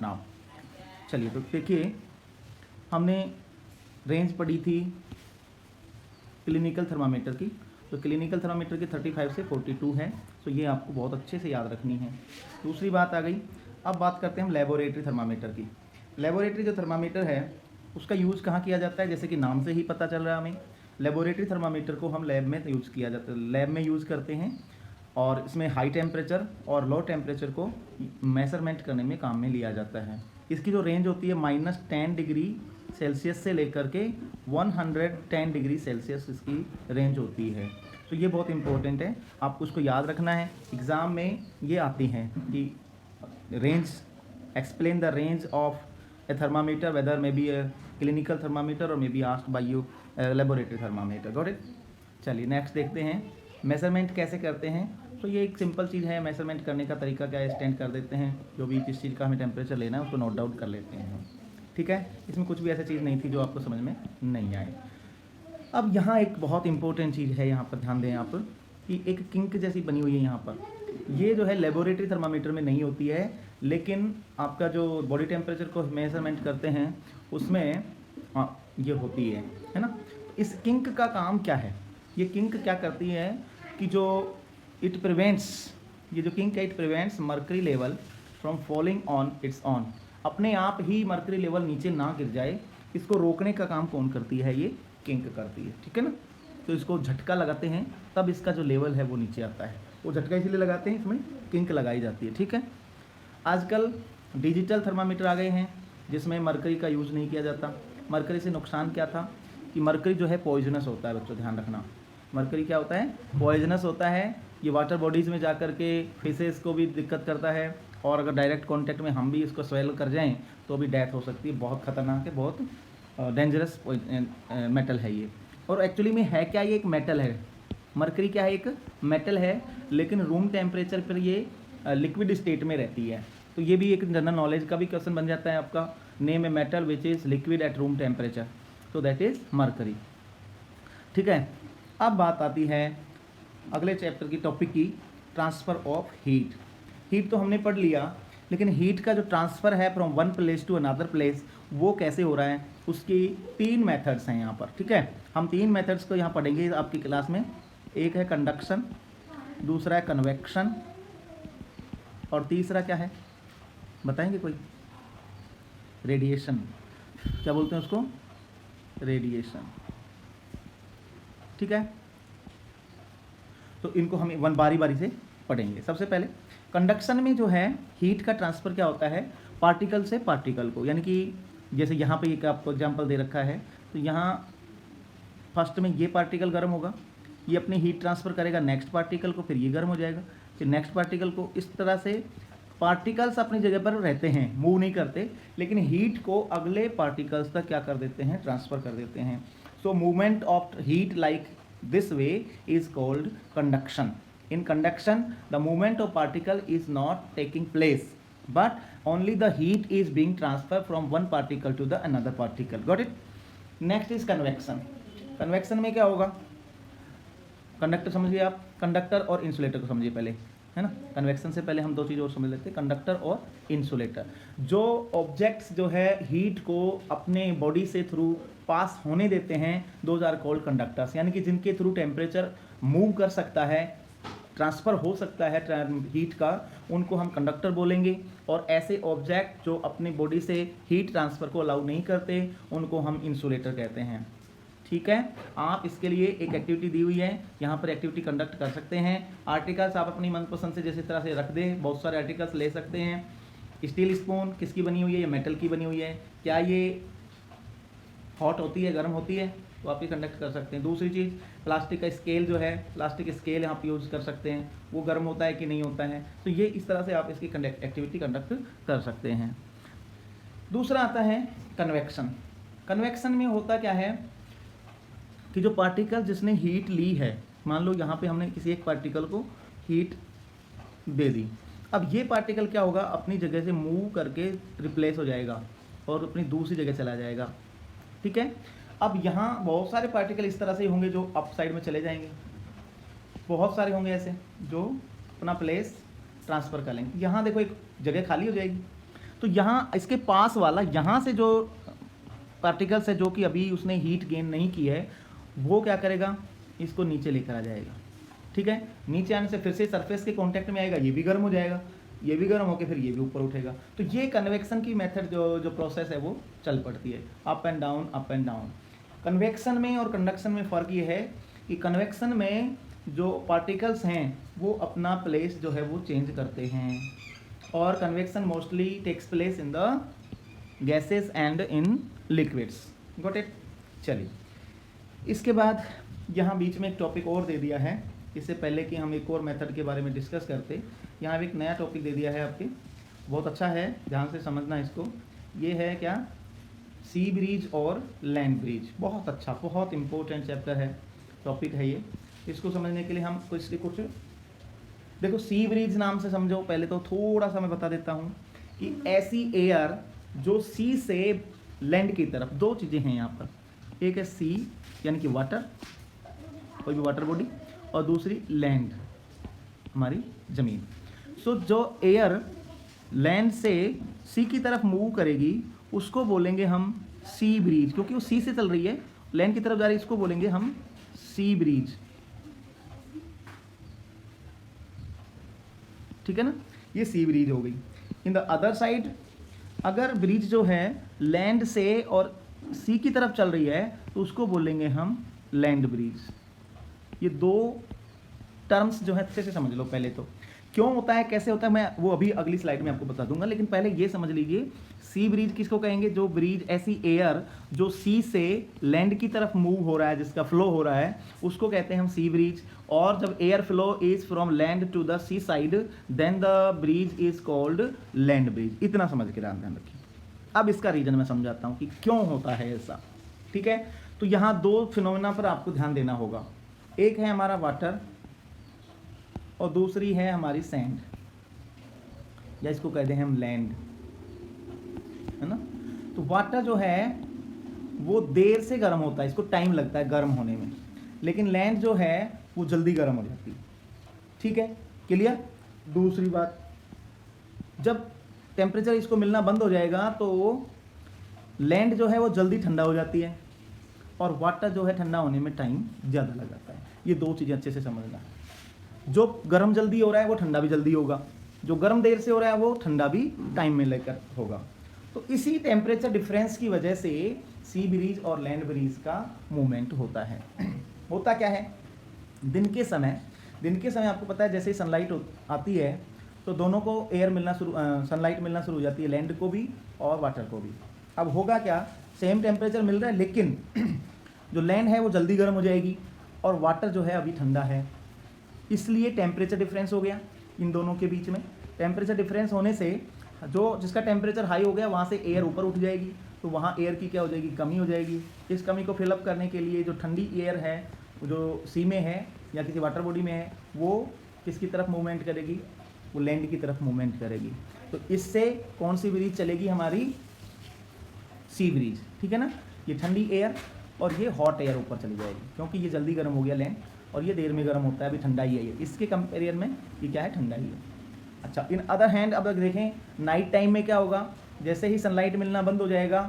Now. चलिए तो देखिए, हमने रेंज पढ़ी थी क्लिनिकल थर्मामीटर की, तो क्लिनिकल थर्मामीटर की 35 से 42 है, तो ये आपको बहुत अच्छे से याद रखनी है। दूसरी बात आ गई, अब बात करते हैं हम लेबोरेटरी थर्मामीटर की। लेबोरेटरी जो थर्मामीटर है उसका यूज़ कहाँ किया जाता है, जैसे कि नाम से ही पता चल रहा है हमें, लेबोरेटरी थर्मामीटर को हम लैब में यूज़ किया जाता है, लैब में यूज़ करते हैं, और इसमें हाई टेम्परेचर और लो टेम्परेचर को मेजरमेंट करने में काम में लिया जाता है। इसकी जो रेंज होती है -10 डिग्री सेल्सियस से लेकर के 110 डिग्री सेल्सियस इसकी रेंज होती है। तो ये बहुत इंपॉर्टेंट है, आपको उसको याद रखना है। एग्ज़ाम में ये आती हैं कि range, explain the range of a thermometer whether may be a clinical thermometer और may be asked by you laboratory thermometer. Got it. चलिए नेक्स्ट देखते हैं, मेजरमेंट कैसे करते हैं। तो ये एक सिंपल चीज़ है, मेजरमेंट करने का तरीका क्या है, स्टैंड कर देते हैं, जो भी जिस चीज़ का हमें टेम्परेचर लेना है उसको नोट डाउन कर लेते हैं, ठीक है। इसमें कुछ भी ऐसी चीज़ नहीं थी जो आपको समझ में नहीं आए। अब यहाँ एक बहुत इंपॉर्टेंट चीज़ है, यहाँ पर ध्यान दें आप, कि एक किंक जैसी बनी हुई है यहाँ पर, ये जो है लेबोरेटरी थर्मामीटर में नहीं होती है, लेकिन आपका जो बॉडी टेम्परेचर को मेजरमेंट करते हैं उसमें ये होती है ना। इस किंक का काम क्या है, ये किंक क्या करती है कि जो इट प्रिवेंट्स, ये जो किंक है it prevents mercury level from falling on it's on, अपने आप ही मर्करी लेवल नीचे ना गिर जाए, इसको रोकने का काम कौन करती है, ये किंक करती है, ठीक है ना। तो इसको झटका लगाते हैं तब इसका जो लेवल है वो नीचे आता है, वो झटका इसलिए लगाते हैं, इसमें किंक लगाई जाती है, ठीक है। आजकल डिजिटल थर्मामीटर आ गए हैं जिसमें मरकरी का यूज़ नहीं किया जाता। मरकरी से नुकसान क्या था कि मरकरी जो है पॉइजनस होता है, बच्चों ध्यान रखना, मरकरी क्या होता है, पॉइजनस होता है। ये वाटर बॉडीज़ में जा कर के फिशेस को भी दिक्कत करता है, और अगर डायरेक्ट कांटेक्ट में हम भी इसको स्वेल कर जाएं तो भी डेथ हो सकती है। बहुत ख़तरनाक है, बहुत डेंजरस मेटल है ये। और एक्चुअली में है क्या, ये एक मेटल है, मरकरी क्या है, एक मेटल है, लेकिन रूम टेम्परेचर पर ये लिक्विड स्टेट में रहती है। तो ये भी एक जनरल नॉलेज का भी क्वेश्चन बन जाता है आपका, name a metal which is liquid at room temperature, तो दैट इज़ मरकरी, ठीक है। अब बात आती है अगले चैप्टर की टॉपिक की, ट्रांसफ़र ऑफ हीट। हीट तो हमने पढ़ लिया, लेकिन हीट का जो ट्रांसफ़र है from one place to another place वो कैसे हो रहा है, उसकी 3 मेथड्स हैं यहाँ पर, ठीक है। हम 3 मेथड्स को यहाँ पढ़ेंगे आपकी क्लास में। एक है कंडक्शन, दूसरा है कन्वेक्शन, और तीसरा क्या है बताएंगे कोई, रेडिएशन, क्या बोलते हैं उसको, रेडिएशन, ठीक है। तो इनको हम वन बारी बारी से पढ़ेंगे। सबसे पहले कंडक्शन में जो है हीट का ट्रांसफ़र क्या होता है, पार्टिकल से पार्टिकल को, यानी कि जैसे यहाँ पे एक आपको एग्जांपल दे रखा है, तो यहाँ फर्स्ट में ये पार्टिकल गर्म होगा, ये अपनी हीट ट्रांसफ़र करेगा नेक्स्ट पार्टिकल को, फिर ये गर्म हो जाएगा, फिर नेक्स्ट पार्टिकल को। इस तरह से पार्टिकल्स अपनी जगह पर रहते हैं, मूव नहीं करते, लेकिन हीट को अगले पार्टिकल्स तक क्या कर देते हैं, ट्रांसफ़र कर देते हैं। So movement of heat like this way is called conduction. In conduction the movement of particle is not taking place, but only the heat is being transferred from one particle to the another particle. Got it? Next is convection. convection में क्या होगा, conductor समझिए आप, conductor और insulator को समझिए पहले, है ना। कन्वेक्शन से पहले हम 2 चीज़ और समझ लेते हैं, कंडक्टर और इंसुलेटर। जो ऑब्जेक्ट्स जो है हीट को अपने बॉडी से थ्रू पास होने देते हैं, दोज आर कॉल्ड कंडक्टर्स, यानी कि जिनके थ्रू टेम्परेचर मूव कर सकता है, ट्रांसफ़र हो सकता है हीट का, उनको हम कंडक्टर बोलेंगे। और ऐसे ऑब्जेक्ट जो अपनी बॉडी से हीट ट्रांसफ़र को अलाउ नहीं करते, उनको हम इंसुलेटर कहते हैं, ठीक है। आप इसके लिए एक एक्टिविटी दी हुई है, यहाँ पर एक्टिविटी कंडक्ट कर सकते हैं। आर्टिकल्स आप अपनी मनपसंद से जिस तरह से रख दें, बहुत सारे आर्टिकल्स ले सकते हैं। स्टील स्पून किसकी बनी हुई है, या मेटल की बनी हुई है, क्या ये हॉट होती है, गर्म होती है, तो आप ये कंडक्ट कर सकते हैं। दूसरी चीज़, प्लास्टिक का स्केल जो है, प्लास्टिक स्केल यहाँ पे यूज़ कर सकते हैं, वो गर्म होता है कि नहीं होता है, तो ये इस तरह से आप इसकी एक्टिविटी कंडक्ट कर सकते हैं। दूसरा आता है कन्वेक्शन। कन्वेक्शन में होता क्या है कि जो पार्टिकल जिसने हीट ली है, मान लो यहाँ पे हमने किसी एक पार्टिकल को हीट दे दी, अब ये पार्टिकल क्या होगा, अपनी जगह से मूव करके रिप्लेस हो जाएगा और अपनी दूसरी जगह चला जाएगा, ठीक है। अब यहाँ बहुत सारे पार्टिकल इस तरह से होंगे जो अप साइड में चले जाएंगे, बहुत सारे होंगे ऐसे जो अपना प्लेस ट्रांसफ़र कर लेंगे। यहाँ देखो एक जगह खाली हो जाएगी, तो यहाँ इसके पास वाला, यहाँ से जो पार्टिकल्स है जो कि अभी उसने हीट गेन नहीं की है, वो क्या करेगा, इसको नीचे लेकर आ जाएगा। ठीक है, नीचे आने से फिर से सरफेस के कांटेक्ट में आएगा, ये भी गर्म हो जाएगा, ये भी गर्म होकर फिर ये भी ऊपर उठेगा। तो ये कन्वेक्शन की मेथड जो प्रोसेस है वो चल पड़ती है, up and down up and down. Convection में और कंडक्शन में फ़र्क ये है कि कन्वेक्शन में जो पार्टिकल्स हैं वो अपना प्लेस जो है वो चेंज करते हैं, और convection mostly takes place in the gases and in liquids. Got it. चलिए, इसके बाद यहाँ बीच में एक टॉपिक और दे दिया है, इससे पहले कि हम एक और मेथड के बारे में डिस्कस करते, यहाँ एक नया टॉपिक दे दिया है आपके, बहुत अच्छा है, ध्यान से समझना इसको। ये है क्या, सी ब्रीज और लैंड ब्रीज। बहुत अच्छा, बहुत इंपॉर्टेंट चैप्टर है, टॉपिक है ये। इसको समझने के लिए हम कुछ देखो, सी ब्रीज नाम से समझो। पहले तो थोड़ा सा मैं बता देता हूँ कि ऐसी एयर जो सी से लैंड की तरफ, दो चीज़ें हैं यहाँ पर, एक है सी यानी कि वाटर, कोई भी वाटर बॉडी, और दूसरी लैंड, हमारी ज़मीन। सो जो एयर लैंड से सी की तरफ मूव करेगी उसको बोलेंगे हम सी ब्रीज, क्योंकि वो सी से चल रही है, लैंड की तरफ जा रही है, इसको बोलेंगे हम सी ब्रीज। ठीक है ना, ये सी ब्रीज हो गई। इन द अदर साइड, अगर ब्रिज जो है लैंड से और सी की तरफ चल रही है तो उसको बोलेंगे हम लैंड ब्रिज। ये दो टर्म्स जो है अच्छे से समझ लो पहले तो, क्यों होता है, कैसे होता है, मैं वो अभी अगली स्लाइड में आपको बता दूंगा। लेकिन पहले ये समझ लीजिए, सी ब्रीज किसको कहेंगे, जो ब्रीज, ऐसी एयर जो सी से लैंड की तरफ मूव हो रहा है, जिसका फ्लो हो रहा है, उसको कहते हैं हम सी ब्रीज। और जब air flow is from land to the sea side, then the breeze is called land breeze. इतना समझ के ध्यान रखिए। अब इसका रीजन मैं समझाता हूँ कि क्यों होता है ऐसा। ठीक है, तो यहाँ दो फिनोमेना पर आपको ध्यान देना होगा, एक है हमारा वाटर और दूसरी है हमारी सैंड, या इसको कहते हैं हम लैंड, है ना। तो वाटर जो है वो देर से गर्म होता है, इसको टाइम लगता है गर्म होने में, लेकिन लैंड जो है वो जल्दी गर्म हो जाती है। ठीक है, क्लियर। दूसरी बात, जब टेम्परेचर इसको मिलना बंद हो जाएगा तो लैंड जो है वो जल्दी ठंडा हो जाती है, और वाटर जो है ठंडा होने में टाइम ज़्यादा लग जाता है। ये दो चीज़ें अच्छे से समझना। जो गर्म जल्दी हो रहा है वो ठंडा भी जल्दी होगा, जो गर्म देर से हो रहा है वो ठंडा भी टाइम में लेकर होगा। तो इसी टेम्परेचर डिफरेंस की वजह से सी ब्रीज और लैंड ब्रीज का मूवमेंट होता है। होता क्या है, दिन के समय आपको पता है जैसे ही सनलाइट आती है तो दोनों को एयर मिलना शुरू, सनलाइट मिलना शुरू हो जाती है, लैंड को भी और वाटर को भी। अब होगा क्या, सेम टेम्परेचर मिल रहा है, लेकिन जो लैंड है वो जल्दी गर्म हो जाएगी और वाटर जो है अभी ठंडा है, इसलिए टेम्परेचर डिफरेंस हो गया इन दोनों के बीच में। टेम्परेचर डिफरेंस होने से जो जिसका टेम्परेचर हाई हो गया वहाँ से एयर ऊपर उठ जाएगी, तो वहाँ एयर की क्या हो जाएगी, कमी हो जाएगी। इस कमी को फिलअप करने के लिए जो ठंडी एयर है जो सी में है या किसी वाटर बॉडी में है, वो किसकी तरफ मूवमेंट करेगी, वो लैंड की तरफ मूवमेंट करेगी। तो इससे कौन सी ब्रीज चलेगी, हमारी सी ब्रीज। ठीक है ना, ये ठंडी एयर और ये हॉट एयर ऊपर चली जाएगी, क्योंकि ये जल्दी गर्म हो गया लैंड और ये देर में गर्म होता है, अभी ठंडा ही है ये, इसके कंपेरियन में ये क्या है, ठंडा ही है। अच्छा, इन अदर हैंड अब देखें नाइट टाइम में क्या होगा, जैसे ही सनलाइट मिलना बंद हो जाएगा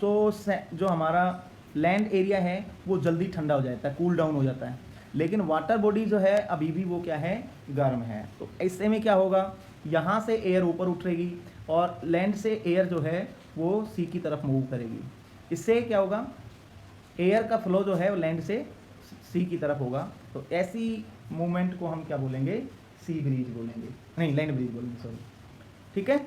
तो जो हमारा लैंड एरिया है वो जल्दी ठंडा हो जाता है, कूल डाउन हो जाता है, लेकिन वाटर बॉडी जो है अभी भी वो क्या है, गर्म है। तो ऐसे में क्या होगा, यहाँ से एयर ऊपर उठेगी और लैंड से एयर जो है वो सी की तरफ मूव करेगी। इससे क्या होगा, एयर का फ्लो जो है वो लैंड से सी की तरफ होगा। तो ऐसी मूवमेंट को हम क्या बोलेंगे, सी ब्रीज बोलेंगे, नहीं लैंड ब्रीज बोलेंगे, सॉरी। ठीक है,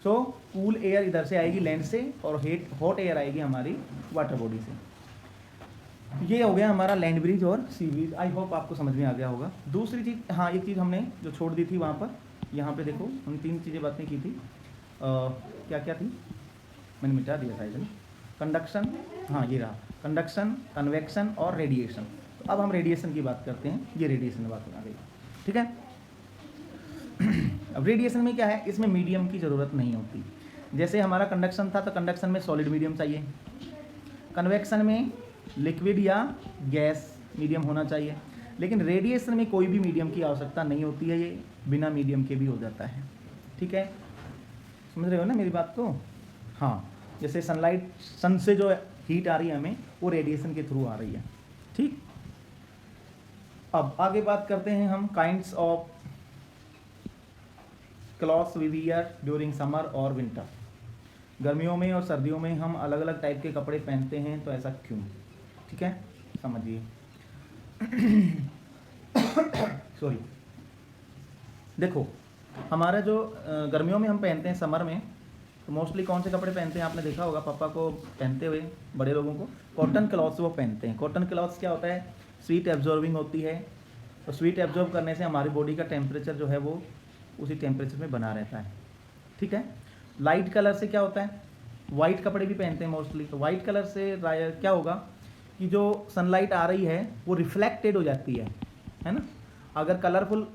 सो कूल एयर इधर से आएगी लैंड से और हॉट एयर आएगी हमारी वाटर बॉडी से। ये हो गया हमारा लैंड ब्रिज और सी ब्रिज। आई होप आपको समझ में आ गया होगा। दूसरी चीज़, हाँ एक चीज़ हमने जो छोड़ दी थी वहाँ पर, यहाँ पे देखो हम तीन चीज़ें बातें की थी, क्या क्या थी, मैंने मिटा दिया शायद ना। कंडक्शन, हाँ ये रहा, कंडक्शन, कन्वेक्शन और रेडिएशन। तो अब हम रेडिएशन की बात करते हैं, ये रेडिएशन बात आ गई। ठीक है, अब रेडिएशन में क्या है, इसमें मीडियम की ज़रूरत नहीं होती। जैसे हमारा कंडक्शन था तो कंडक्शन में सॉलिड मीडियम चाहिए, कन्वेक्शन में लिक्विड या गैस मीडियम होना चाहिए, लेकिन रेडिएशन में कोई भी मीडियम की आवश्यकता नहीं होती है, ये बिना मीडियम के भी हो जाता है। ठीक है, समझ रहे हो ना मेरी बात को? हाँ, जैसे सनलाइट, सन से जो हीट आ रही है हमें, वो रेडिएशन के थ्रू आ रही है। ठीक, अब आगे बात करते हैं हम kinds of clothes we wear during summer और विंटर। गर्मियों में और सर्दियों में हम अलग अलग टाइप के कपड़े पहनते हैं, तो ऐसा क्यों? ठीक है, समझिए। सॉरी, देखो हमारा जो गर्मियों में हम पहनते हैं समर में, तो मोस्टली कौन से कपड़े पहनते हैं? आपने देखा होगा पापा को पहनते हुए, बड़े लोगों को कॉटन क्लॉथ्स वो पहनते हैं। कॉटन क्लॉथ्स क्या होता है? स्वीट एब्जॉर्बिंग होती है, तो स्वीट एब्जॉर्ब करने से हमारी बॉडी का टेम्परेचर जो है वो उसी टेम्परेचर में बना रहता है। ठीक है, लाइट कलर से क्या होता है? वाइट कपड़े भी पहनते हैं मोस्टली, तो वाइट कलर से क्या होगा कि जो सनलाइट आ रही है वो रिफ्लेक्टेड हो जाती है ना। अगर कलरफुल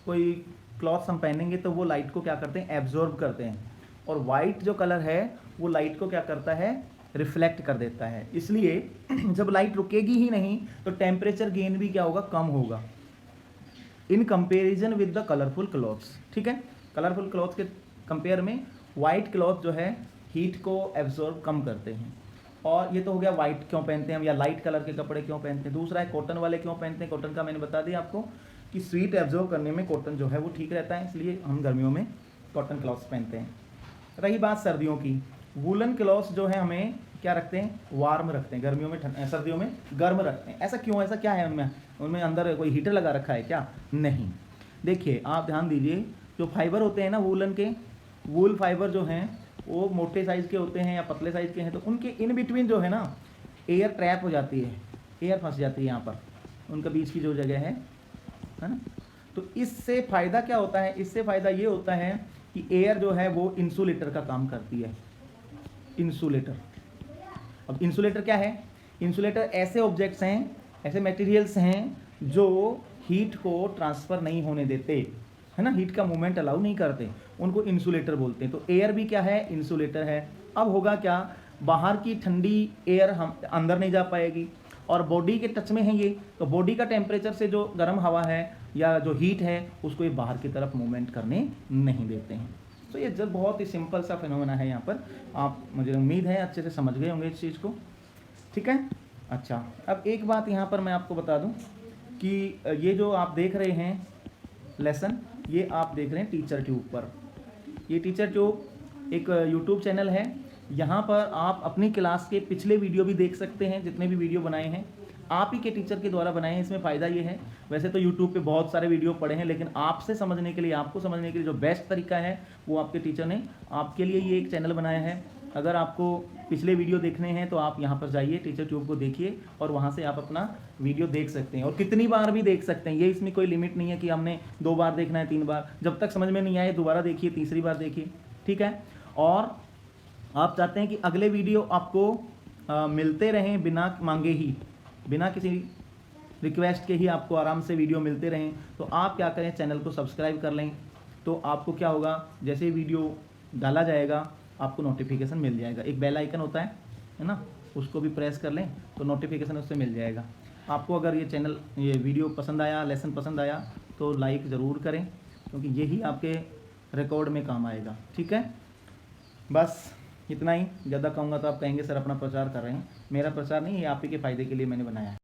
कोई क्लॉथ्स हम पहनेंगे तो वो लाइट को क्या करते हैं? एब्जॉर्ब करते हैं, और वाइट जो कलर है वो लाइट को क्या करता है? रिफ्लेक्ट कर देता है। इसलिए जब लाइट रुकेगी ही नहीं तो टेम्परेचर गेन भी क्या होगा? कम होगा in comparison with the colourful clothes. ठीक है, कलरफुल क्लॉथ के कंपेयर में वाइट क्लॉथ जो है हीट को एब्जॉर्ब कम करते हैं। और ये तो हो गया वाइट क्यों पहनते हैं हम, या लाइट कलर के कपड़े क्यों पहनते हैं। दूसरा है कॉटन वाले क्यों पहनते हैं। कॉटन का मैंने बता दिया आपको कि स्वीट एब्जॉर्ब करने में कॉटन जो है वो ठीक रहता है, इसलिए हम गर्मियों में कॉटन क्लॉथ्स पहनते हैं। रही बात सर्दियों की, वूलन क्लॉथ्स जो है हमें क्या रखते हैं? वार्म रखते हैं। गर्मियों में सर्दियों में गर्म रखते हैं। ऐसा क्यों? ऐसा क्या है उनमें? उनमें अंदर कोई हीटर लगा रखा है क्या? नहीं। देखिए आप ध्यान दीजिए, जो फाइबर होते हैं ना वूलन के, वूल फाइबर जो हैं वो मोटे साइज़ के होते हैं या पतले साइज़ के हैं, तो उनके इन बिटवीन जो है ना एयर ट्रैप हो जाती है, एयर फंस जाती है यहाँ पर, उनका बीच की जो जगह है ना। तो इससे फ़ायदा क्या होता है? इससे फ़ायदा ये होता है कि एयर जो है वो इंसुलेटर का काम करती है। इंसुलेटर, अब इंसुलेटर क्या है? इंसुलेटर ऐसे ऑब्जेक्ट्स हैं, ऐसे मटेरियल्स हैं जो हीट को ट्रांसफ़र नहीं होने देते, है ना, हीट का मूवमेंट अलाउ नहीं करते, उनको इंसुलेटर बोलते हैं। तो एयर भी क्या है? इंसुलेटर है। अब होगा क्या? बाहर की ठंडी एयर हम अंदर नहीं जा पाएगी, और बॉडी के टच में है ये, तो बॉडी का टेम्परेचर से जो गर्म हवा है या जो हीट है उसको ये बाहर की तरफ मूवमेंट करने नहीं देते हैं। तो ये जब बहुत ही सिंपल सा फिनोमेना है यहाँ पर, आप, मुझे उम्मीद है अच्छे से समझ गए होंगे इस चीज़ को। ठीक है, अच्छा, अब एक बात यहाँ पर मैं आपको बता दूँ कि ये जो आप देख रहे हैं लेसन, ये आप देख रहे हैं टीचर ट्यूब पर। ये टीचर ट्यूब एक यूट्यूब चैनल है, यहाँ पर आप अपनी क्लास के पिछले वीडियो भी देख सकते हैं, जितने भी वीडियो बनाए हैं आप ही के टीचर के द्वारा बनाए हैं। इसमें फ़ायदा ये है, वैसे तो यूट्यूब पे बहुत सारे वीडियो पड़े हैं, लेकिन आपसे समझने के लिए, आपको समझने के लिए जो बेस्ट तरीका है वो आपके टीचर ने आपके लिए ये एक चैनल बनाया है। अगर आपको पिछले वीडियो देखने हैं तो आप यहाँ पर जाइए, टीचर ट्यूब को देखिए, और वहाँ से आप अपना वीडियो देख सकते हैं, और कितनी बार भी देख सकते हैं। ये इसमें कोई लिमिट नहीं है कि हमने 2 बार देखना है, 3 बार, जब तक समझ में नहीं आए दोबारा देखिए, तीसरी बार देखिए। ठीक है, और आप चाहते हैं कि अगले वीडियो आपको मिलते रहें बिना मांगे ही, बिना किसी रिक्वेस्ट के ही आपको आराम से वीडियो मिलते रहें, तो आप क्या करें? चैनल को सब्सक्राइब कर लें। तो आपको क्या होगा? जैसे ही वीडियो डाला जाएगा आपको नोटिफिकेशन मिल जाएगा। एक बेल आइकन होता है ना, उसको भी प्रेस कर लें तो नोटिफिकेशन उससे मिल जाएगा आपको। अगर ये वीडियो पसंद आया, लेसन पसंद आया, तो लाइक ज़रूर करें, क्योंकि यही आपके रिकॉर्ड में काम आएगा। ठीक है, बस इतना ही। ज़्यादा कहूँगा तो आप कहेंगे सर अपना प्रचार कर रहे हैं। मेरा प्रचार नहीं, ये आप ही के फ़ायदे के लिए मैंने बनाया है।